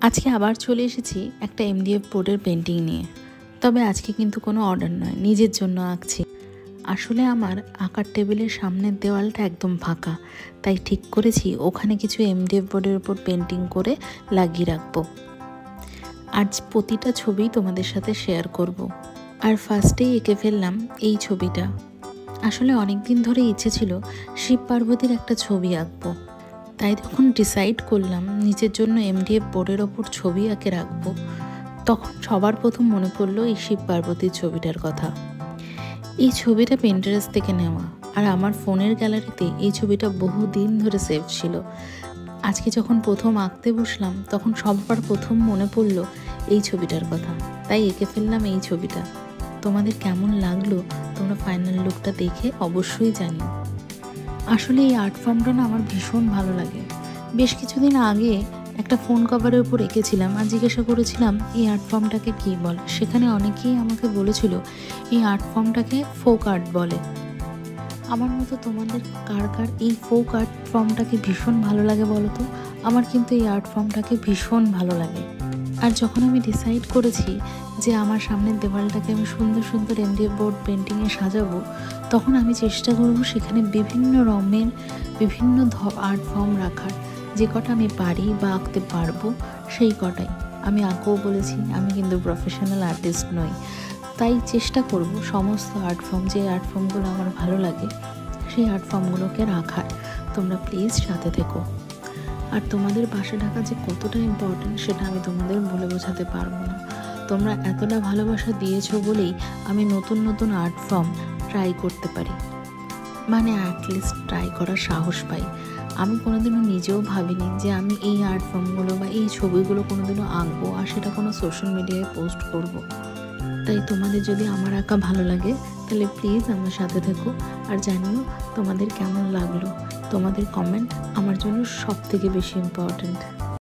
আজকে আবার চলে এসেছি একটা এমডিএফ বোর্ডের পেন্টিং নিয়ে। তবে আজকে কিন্তু কোনো অর্ডার নয়, নিজের জন্য আঁকছি। আসলে আমার আঁকার টেবিলের সামনের দেওয়ালটা একদম ফাঁকা, তাই ঠিক করেছি ওখানে কিছু এমডিএফ বোর্ডের উপর পেন্টিং করে লাগিয়ে রাখবো। আজ প্রতিটা ছবি তোমাদের সাথে শেয়ার করব। আর ফার্স্টেই এঁকে ফেললাম এই ছবিটা। আসলে অনেক দিন ধরে ইচ্ছে ছিল শিব পার্বতীর একটা ছবি আঁকবো, তাই যখন ডিসাইড করলাম নিজের জন্য এমডিএফ বোর্ডের ওপর ছবি আঁকে রাখবো, তখন সবার প্রথম মনে পড়লো এই শিব পার্বতীর ছবিটার কথা। এই ছবিটা পিন্টারেস্ট থেকে নেওয়া, আর আমার ফোনের গ্যালারিতে এই ছবিটা বহুদিন ধরে সেভ ছিল। আজকে যখন প্রথম আঁকতে বসলাম তখন সবার প্রথম মনে পড়লো এই ছবিটার কথা, তাই এঁকে ফেললাম এই ছবিটা। তোমাদের কেমন লাগলো তোমরা ফাইনাল লুকটা দেখে অবশ্যই জানিও। আসলে এই আর্ট ফর্মটা না আমার ভীষণ ভালো লাগে। বেশ কিছুদিন আগে একটা ফোন কভারের উপর এঁকেছিলাম আর জিজ্ঞাসা করেছিলাম এই আর্ট ফর্মটাকে কী বলে। সেখানে অনেকেই আমাকে বলেছিল এই আর্ট ফর্মটাকে ফোক আর্ট বলে। আমার মতো তোমাদের কার কার এই ফোক আর্ট ফর্মটাকে ভীষণ ভালো লাগে বলো তো? আমার কিন্তু এই আর্ট ফর্মটাকে ভীষণ ভালো লাগে। আর যখন আমি ডিসাইড করেছি যে আমার সামনের দেওয়ালটাকে আমি সুন্দর সুন্দর এমডিএফ বোর্ড পেন্টিংয়ে সাজাবো, তখন আমি চেষ্টা করব সেখানে বিভিন্ন রঙের বিভিন্ন আর্ট ফর্ম রাখার। যে কটা আমি পারি বা আঁকতে পারবো সেই কটাই আমি আঁকবো বলেছি। আমি কিন্তু প্রফেশনাল আর্টিস্ট নই, তাই চেষ্টা করব সমস্ত আর্ট ফর্ম, যে আর্ট ফর্মগুলো আমার ভালো লাগে সেই আর্ট ফর্মগুলোকে রাখার। তোমরা প্লিজ সাথে থেকো। আর তোমাদের পাশে থাকা যে কতটা ইম্পর্টেন্ট সেটা আমি তোমাদের বলে বোঝাতে পারবো না। তোমরা এতটা ভালোবাসা দিয়েছো বলেই আমি নতুন নতুন আর্ট ফর্ম ট্রাই করতে পারি, মানে অ্যাটলিস্ট ট্রাই করার সাহস পাই। আমি কোনোদিনও নিজেও ভাবিনি যে আমি এই আর্ট ফর্মগুলো বা এই ছবিগুলো কোনোদিনও আঁকবো আর সেটা কোনো সোশ্যাল মিডিয়ায় পোস্ট করব। তাই তোমাদের যদি আমার আঁকা ভালো লাগে তাহলে প্লিজ আমার সাথে থেকো আর জানিও তোমাদের কেমন লাগলো। তোমাদের কমেন্ট আমার জন্য সব থেকে বেশি ইম্পর্ট্যান্ট।